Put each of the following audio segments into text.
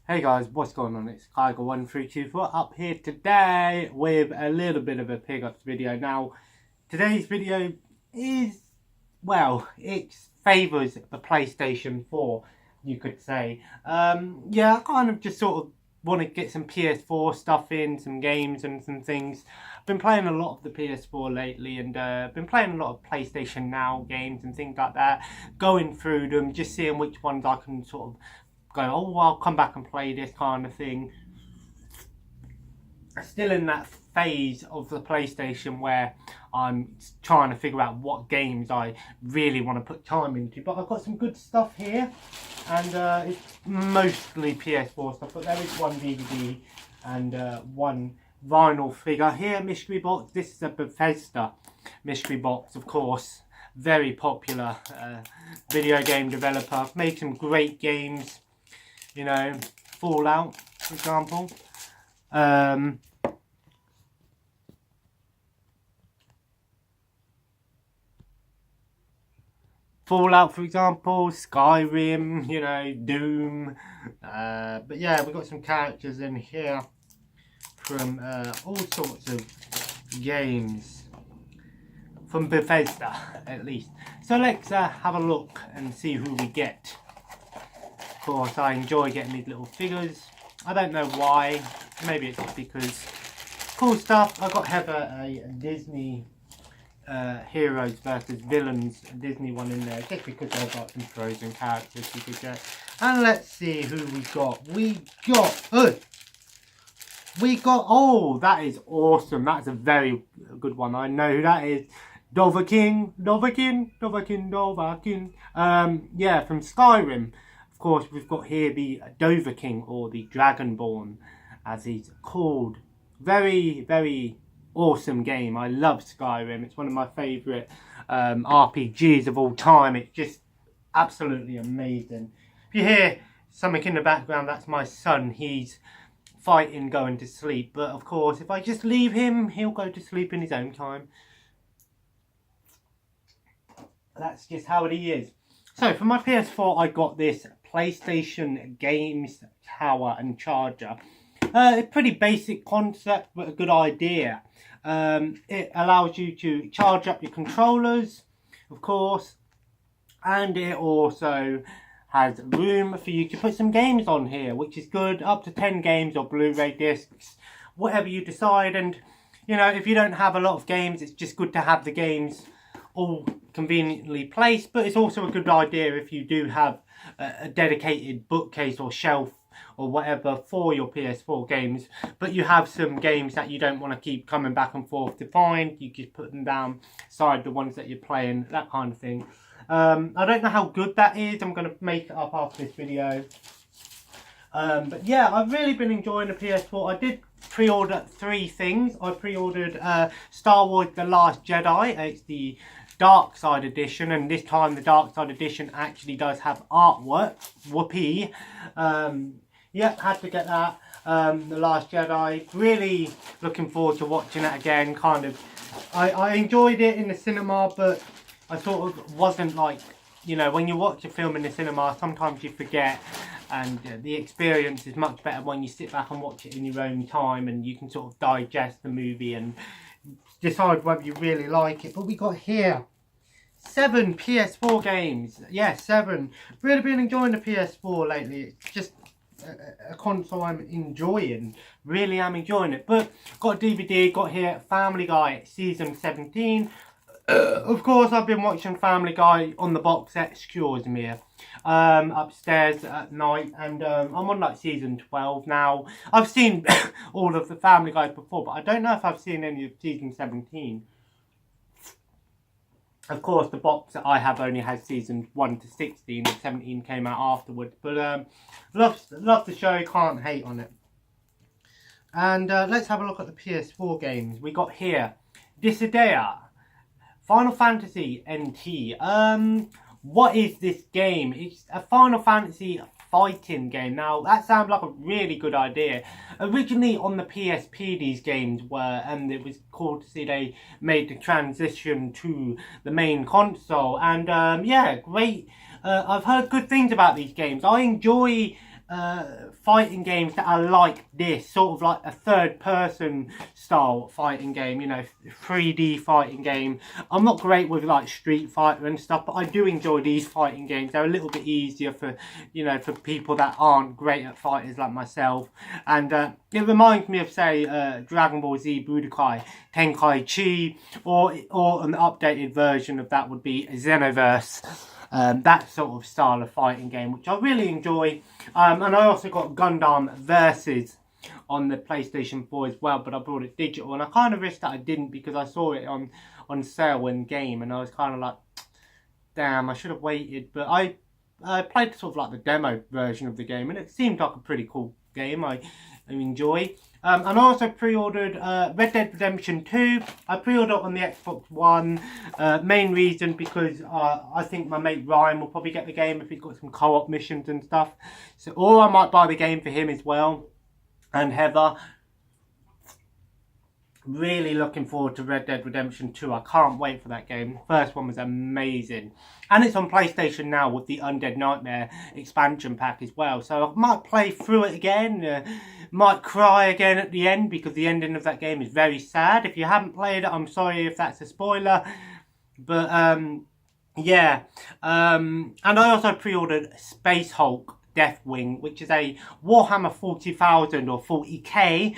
Hey guys, what's going on? It's Kaiger1324 up here today with a little bit of a pickups video. Now, today's video is, well, it favours the PlayStation 4, you could say. Yeah, I kind of just sort of want to get some PS4 stuff in, some games and some things. I've been playing a lot of the PS4 lately and been playing a lot of PlayStation Now games and things like that. Going through them, just seeing which ones I can sort of go, oh, well, I'll come back and play this kind of thing. Still in that phase of the PlayStation where I'm trying to figure out what games I really want to put time into. But I've got some good stuff here, and it's mostly PS4 stuff. But there is one DVD and one vinyl figure here. Mystery box. This is a Bethesda mystery box, of course. Very popular video game developer. Made some great games. You know, Fallout, for example. Fallout, for example, Skyrim, you know, Doom. But yeah, we've got some characters in here from all sorts of games. From Bethesda, at least. So let's have a look and see who we get. Of course, I enjoy getting these little figures. I don't know why. Maybe it's because cool stuff. I got Heather a Disney Heroes versus Villains Disney one in there, just because I've got some Frozen characters you could get. And let's see who we got. We got, oh, that is awesome. That's a very good one. I know who that is. Dovahkiin. Yeah, from Skyrim. Of course, we've got here the Dovahkiin, or the Dragonborn, as he's called. Very, very awesome game. I love Skyrim. It's one of my favourite RPGs of all time. It's just absolutely amazing. If you hear something in the background, that's my son. He's fighting going to sleep. But of course, if I just leave him, he'll go to sleep in his own time. That's just how he is. So for my PS4, I got this PlayStation Games Tower and Charger. A pretty basic concept, but a good idea. It allows you to charge up your controllers, of course, and it also has room for you to put some games on here, which is good. Up to 10 games or Blu-ray discs, whatever you decide. And you know, if you don't have a lot of games, it's just good to have the games all conveniently placed. But it's also a good idea if you do have a dedicated bookcase or shelf or whatever for your PS4 games, but you have some games that you don't want to keep coming back and forth to find. You just put them down beside the ones that you're playing, that kind of thing. I don't know how good that is. I'm going to make it up after this video. But yeah, I've really been enjoying the PS4. I did pre-order 3 things. I pre-ordered Star Wars The Last Jedi. It's the Dark Side Edition, and this time the Dark Side Edition actually does have artwork. Whoopee. Yep, had to get that. The Last Jedi. Really looking forward to watching it again. Kind of, I enjoyed it in the cinema, but I sort of wasn't like, you know, when you watch a film in the cinema, sometimes you forget, and the experience is much better when you sit back and watch it in your own time, and you can sort of digest the movie and decide whether you really like it. But we got here 7 PS4 games. Yeah, 7. Really been enjoying the PS4 lately. It's just a console I'm enjoying. Really am enjoying it. But got a DVD, got here Family Guy season 17. Of course, I've been watching Family Guy on the box set, excuse me, upstairs at night, and I'm on like season 12 now. I've seen all of the Family Guys before, but I don't know if I've seen any of season 17. Of course, the box that I have only has season 1 to 16, and 17 came out afterwards. But love the show, can't hate on it. And let's have a look at the PS4 games. We got here Dissidia, Final Fantasy NT. What is this game? It's a Final Fantasy fighting game. Now, that sounds like a really good idea. Originally on the PSP these games were, and it was cool to see they made the transition to the main console. And yeah, great. I've heard good things about these games. I enjoy fighting games that are like this, sort of like a third-person style fighting game, you know, 3D fighting game. I'm not great with like Street Fighter and stuff, but I do enjoy these fighting games. They're a little bit easier for, you know, for people that aren't great at fighters like myself. And it reminds me of, say, Dragon Ball Z Budokai Tenkaichi, or an updated version of that would be Xenoverse. That sort of style of fighting game, which I really enjoy. And I also got Gundam Versus on the PlayStation 4 as well, but I bought it digital, and I kind of wish that I didn't, because I saw it on sale in game, and I was kind of like, damn, I should have waited. But I played sort of like the demo version of the game, and it seemed like a pretty cool game. I enjoy. And I also pre-ordered Red Dead Redemption 2. I pre-ordered it on the Xbox One. Main reason because I think my mate Ryan will probably get the game if he's got some co-op missions and stuff. So, or I might buy the game for him as well. And Heather. Really looking forward to Red Dead Redemption 2. I can't wait for that game. The first one was amazing. And it's on PlayStation now with the Undead Nightmare expansion pack as well. So I might play through it again. Might cry again at the end, because the ending of that game is very sad. If you haven't played it, I'm sorry if that's a spoiler. But yeah. And I also pre-ordered Space Hulk Deathwing, which is a Warhammer 40,000 or 40k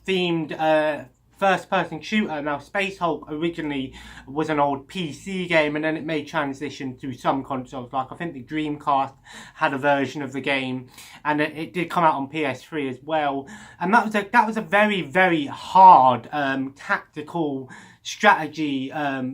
themed first-person shooter. Now, Space Hulk originally was an old PC game, and then it made transition to some consoles. Like, I think the Dreamcast had a version of the game, and it did come out on PS3 as well. And that was a very, very hard tactical strategy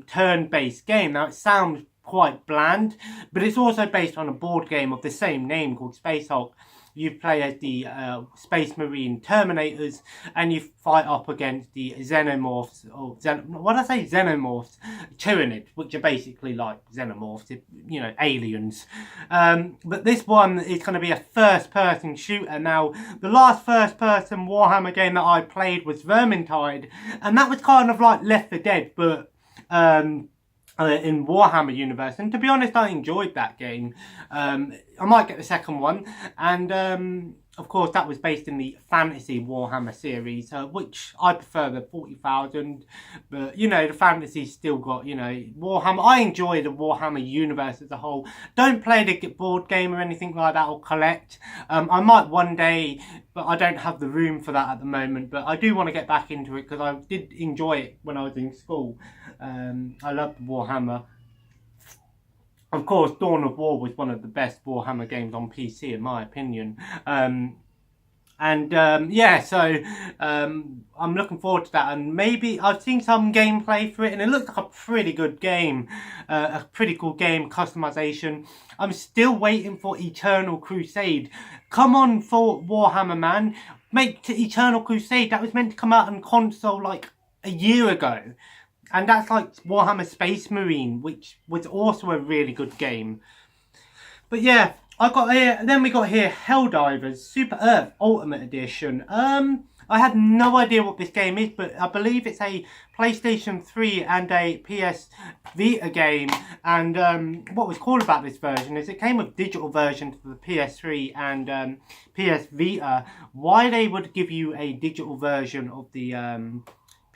turn-based game. Now, it sounds quite bland, but it's also based on a board game of the same name called Space Hulk. You play as the Space Marine Terminators, and you fight up against the Xenomorphs, or what did I say? Xenomorphs, Tyranids, which are basically like Xenomorphs, you know, aliens. But this one is going to be a first-person shooter. Now, the last first-person Warhammer game that I played was Vermintide, and that was kind of like Left 4 Dead, but in Warhammer universe. And to be honest, I enjoyed that game. I might get the second one. And of course, that was based in the fantasy Warhammer series, which I prefer the 40,000. But, you know, the fantasy's still got, you know, Warhammer. I enjoy the Warhammer universe as a whole. Don't play the board game or anything like that, or collect. I might one day, but I don't have the room for that at the moment. But I do want to get back into it, because I did enjoy it when I was in school. I loved Warhammer. Of course, Dawn of War was one of the best Warhammer games on PC, in my opinion. Yeah, so I'm looking forward to that. And maybe I've seen some gameplay for it, and it looks like a pretty good game. A pretty cool game, customization. I'm still waiting for Eternal Crusade. Come on, for Warhammer, man. Make Eternal Crusade. That was meant to come out on console like a year ago. And that's like Warhammer Space Marine, which was also a really good game. But yeah, then we got here Helldivers Super Earth Ultimate Edition. I had no idea what this game is, but I believe it's a PlayStation 3 and a PS Vita game. And what was cool about this version is it came with digital versions for the PS3 and PS Vita. Why they would give you a digital version of the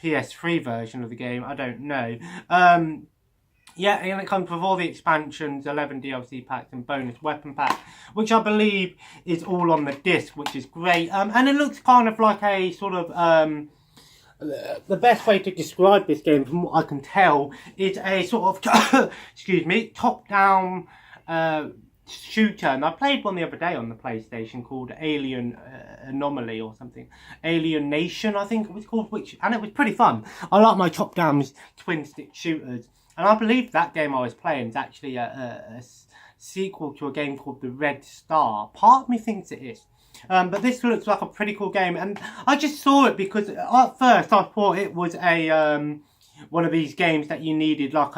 PS3 version of the game, I don't know. Yeah, and it comes with all the expansions, 11 DLC packs and bonus weapon pack, which I believe is all on the disc, which is great. And it looks kind of like a sort of the best way to describe this game, from what I can tell, is a sort of excuse me, top-down shooter. And I played one the other day on the PlayStation called Alien Anomaly or something, Alien Nation I think it was called, and it was pretty fun. I like my top-down twin stick shooters, and I believe that game I was playing is actually a sequel to a game called The Red Star. Part of me thinks it is. But this looks like a pretty cool game, and I just saw it because at first I thought it was a one of these games that you needed like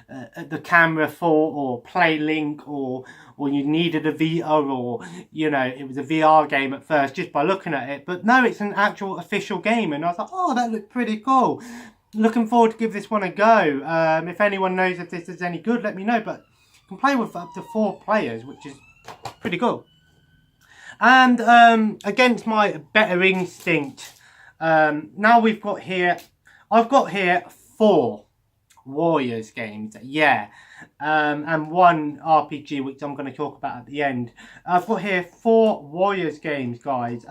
the camera for, or Play Link, or you needed a Vita, or, you know, it was a VR game at first just by looking at it. But no, it's an actual official game, and I was like, oh, that looks pretty cool. Looking forward to give this one a go. If anyone knows if this is any good, let me know. But you can play with up to 4 players, which is pretty cool. And against my better instinct, now we've got here, I've got here 4 Warriors games, yeah, and 1 RPG, which I'm going to talk about at the end. I've got here 4 Warriors games, guys.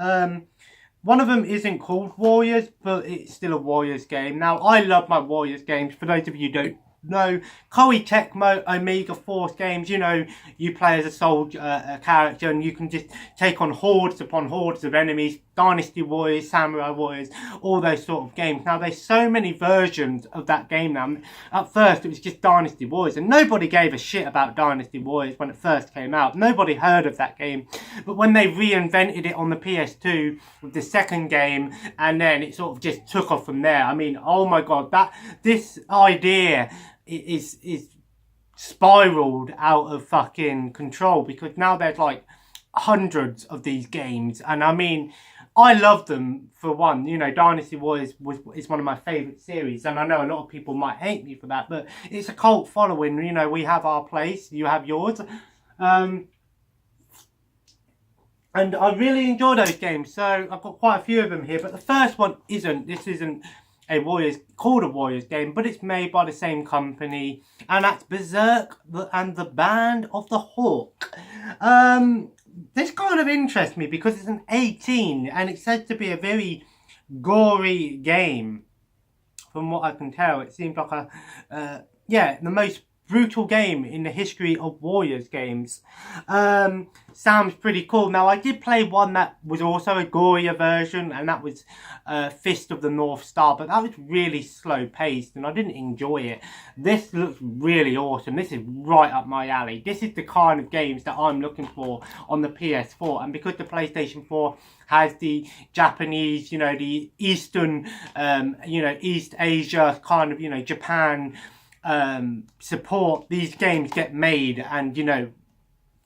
One of them isn't called Warriors, but it's still a Warriors game. Now, I love my Warriors games. For those of you who don't know, Koei Tecmo Omega Force games, you know, you play as a soldier, a character, and you can just take on hordes upon hordes of enemies. Dynasty Warriors, Samurai Warriors, all those sort of games. Now, there's so many versions of that game now. At first, it was just Dynasty Warriors, and nobody gave a shit about Dynasty Warriors when it first came out. Nobody heard of that game. But when they reinvented it on the PS2 with the second game, and then it sort of just took off from there. I mean, oh my god, this idea is spiraled out of fucking control, because now there's like hundreds of these games, and I mean, I love them. For one, you know, Dynasty Warriors is one of my favourite series, and I know a lot of people might hate me for that, but it's a cult following. You know, we have our place, you have yours, and I really enjoy those games. So I've got quite a few of them here, but the first one isn't a called a Warriors game, but it's made by the same company, and that's Berserk and the Band of the Hawk. This kind of interests me because it's an 18, and it's said to be a very gory game. From what I can tell, it seems like the most brutal game in the history of Warriors games. Sounds pretty cool. Now, I did play one that was also a gorier version, and that was Fist of the North Star, but that was really slow paced and I didn't enjoy it. This looks really awesome. This is right up my alley. This is the kind of games that I'm looking for on the PS4, and because the PlayStation 4 has the Japanese, you know, the Eastern, you know, East Asia kind of, you know, Japan support, these games get made, and you know,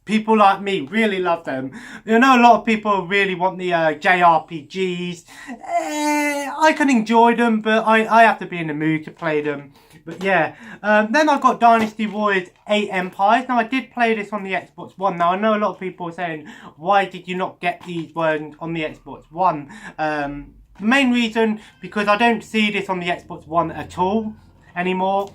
people like me really love them. You know, a lot of people really want the JRPGs. I can enjoy them, but I have to be in the mood to play them. But yeah, then I've got Dynasty Warriors 8 Empires. Now, I did play this on the Xbox One. Now, I know a lot of people are saying, why did you not get these ones on the Xbox One? The main reason, because I don't see this on the Xbox One at all anymore.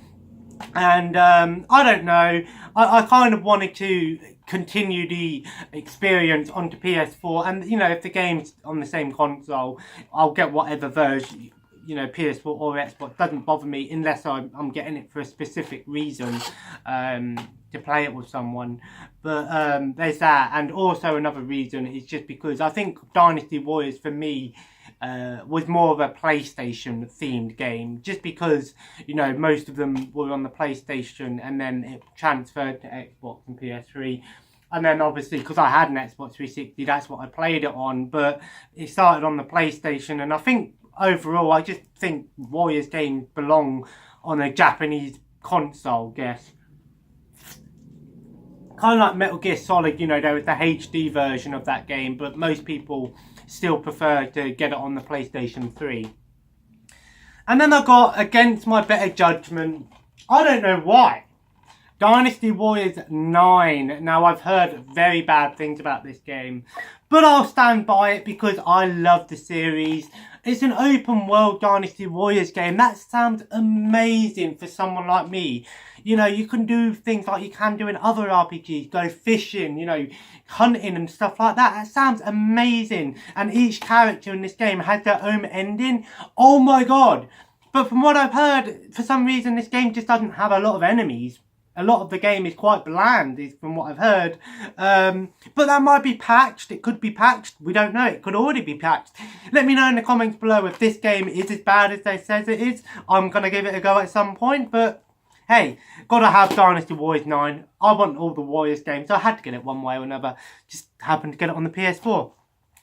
And I don't know, I kind of wanted to continue the experience onto PS4, and you know, if the game's on the same console, I'll get whatever version, you know, PS4 or Xbox. Doesn't bother me unless I'm getting it for a specific reason, to play it with someone. But there's that, and also another reason is just because I think Dynasty Warriors for me was more of a PlayStation themed game, just because, you know, most of them were on the PlayStation and then it transferred to Xbox and PS3, and then obviously because I had an Xbox 360, that's what I played it on. But it started on the PlayStation, and I think overall I just think Warriors games belong on a Japanese console, guess. Kind of like Metal Gear Solid, you know, there was the HD version of that game, but most people still prefer to get it on the PlayStation 3. And then I got, against my better judgment, I don't know why, Dynasty Warriors 9. Now, I've heard very bad things about this game, but I'll stand by it because I love the series. It's an open world Dynasty Warriors game. That sounds amazing for someone like me. You know, you can do things like you can do in other RPGs, go fishing, you know, hunting and stuff like that. That sounds amazing. And each character in this game has their own ending. Oh my god. But from what I've heard, for some reason, this game just doesn't have a lot of enemies. A lot of the game is quite bland, from what I've heard. But that might be patched. It could be patched. We don't know. It could already be patched. Let me know in the comments below if this game is as bad as they says it is. I'm going to give it a go at some point. But hey, gotta have Dynasty Warriors 9. I want all the Warriors games, so I had to get it one way or another. Just happened to get it on the PS4.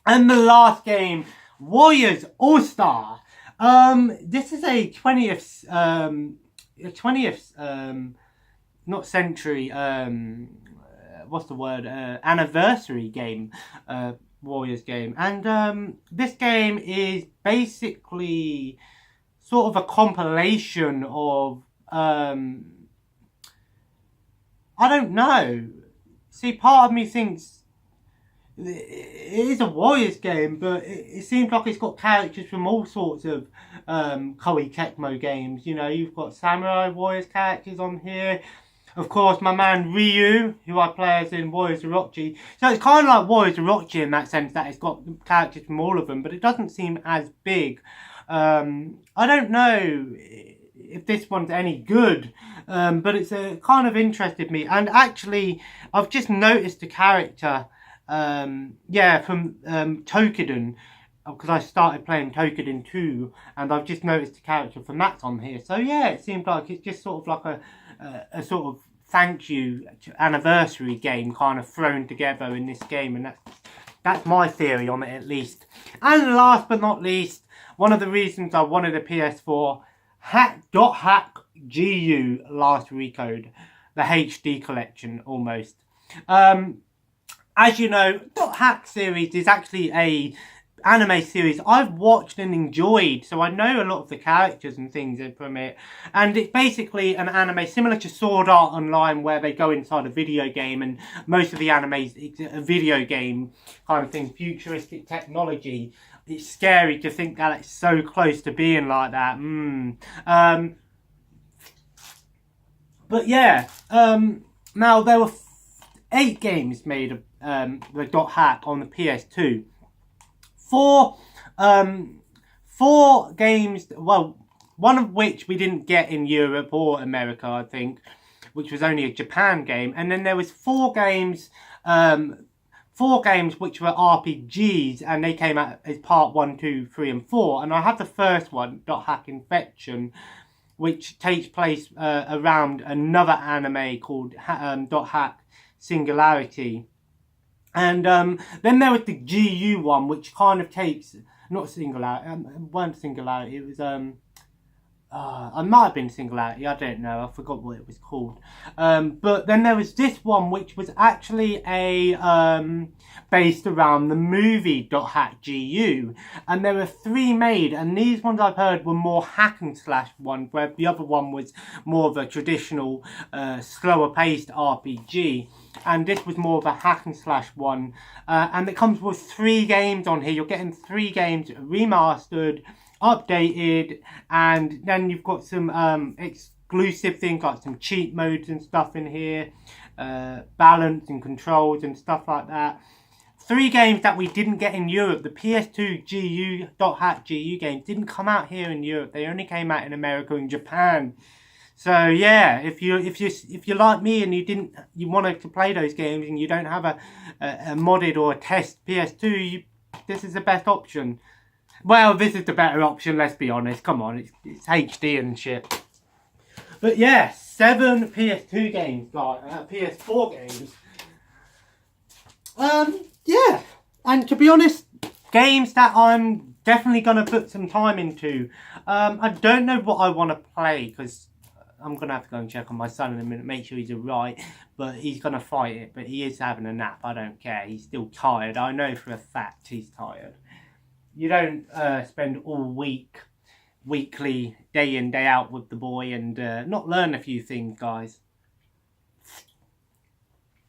And the last game, Warriors All-Star. This is a 20th, not century, what's the word, anniversary game, Warriors game. And this game is basically sort of a compilation of, I don't know. See, part of me thinks it is a Warriors game, but it seems like it's got characters from all sorts of Koei Tecmo games. You know, you've got Samurai Warriors characters on here. Of course, my man Ryu, who I play as in Warriors Orochi. So it's kind of like Warriors Orochi in that sense, that it's got characters from all of them, but it doesn't seem as big. I don't know if this one's any good, but it's kind of interested me. And actually, I've just noticed a character, from Tokiden, because I started playing Tokiden 2, and I've just noticed a character from that on here. So yeah, it seems like it's just sort of like a sort of thank you anniversary game kind of thrown together in this game, and that's my theory on it at least. And last but not least, one of the reasons I wanted a PS4, .hack GU last recode, the HD collection almost. As you know, .hack series is actually a anime series I've watched and enjoyed, so I know a lot of the characters and things from it. And it's basically an anime similar to Sword Art Online, where they go inside a video game, and most of the animes, it's a video game kind of thing, futuristic technology. It's scary to think that it's so close to being like that. But yeah, now there were 8 games made of the .hack on the PS2. Four games, well, one of which we didn't get in Europe or America, I think, which was only a Japan game. And then there was 4 games which were RPGs, and they came out as part 1, 2, 3, and 4. And I have the first one, .hack Infection, which takes place around another anime called .hack Singularity. And then there was the GU one, which kind of takes, not Singularity, one Singularity, it was, it might have been Singularity, I don't know, I forgot what it was called. But then there was this one, which was actually based around the movie .hack GU. And there were 3 made, and these ones I've heard were more hack and slash ones, where the other one was more of a traditional, slower paced RPG. And this was more of a hack and slash one. And it comes with 3 games on here. You're getting 3 games remastered, updated, and then you've got some exclusive things like some cheat modes and stuff in here, balance and controls and stuff like that. 3 games that we didn't get in Europe. The PS2 GU .hack GU games didn't come out here in Europe. They only came out in America and Japan. So yeah, if you're like me and you wanted to play those games and you don't have a modded or a test PS2, this is the best option. Well, this is the better option, let's be honest. Come on, it's HD and shit. But yeah, 7 PS2 games, guys, PS4 games. Yeah, and to be honest, games that I'm definitely gonna put some time into. I don't know what I want to play, because I'm going to have to go and check on my son in a minute, make sure he's alright, but he's going to fight it, but he is having a nap, I don't care, he's still tired, I know for a fact he's tired. You don't spend all weekly, day in, day out with the boy and not learn a few things, guys.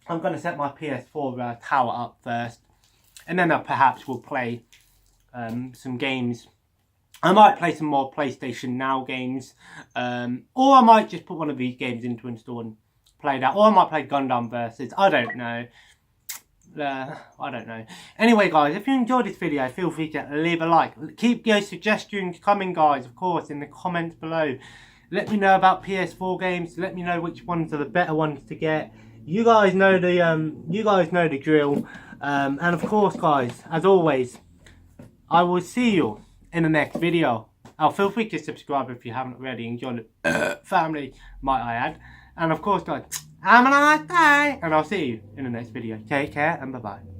I'm going to set my PS4 tower up first, and then perhaps we'll play some games. I might play some more PlayStation Now games, or I might just put one of these games into install and play that, or I might play Gundam Versus, I don't know. I don't know. Anyway, guys, if you enjoyed this video, feel free to leave a like. Keep your suggestions coming, guys, of course, in the comments below. Let me know about PS4 games. Let me know which ones are the better ones to get. You guys know the drill. And of course, guys, as always, I will see you in the next video. Feel free to subscribe if you haven't already. Enjoy the family, might I add. And of course, guys, have a nice day, and I'll see you in the next video. Take care and bye bye.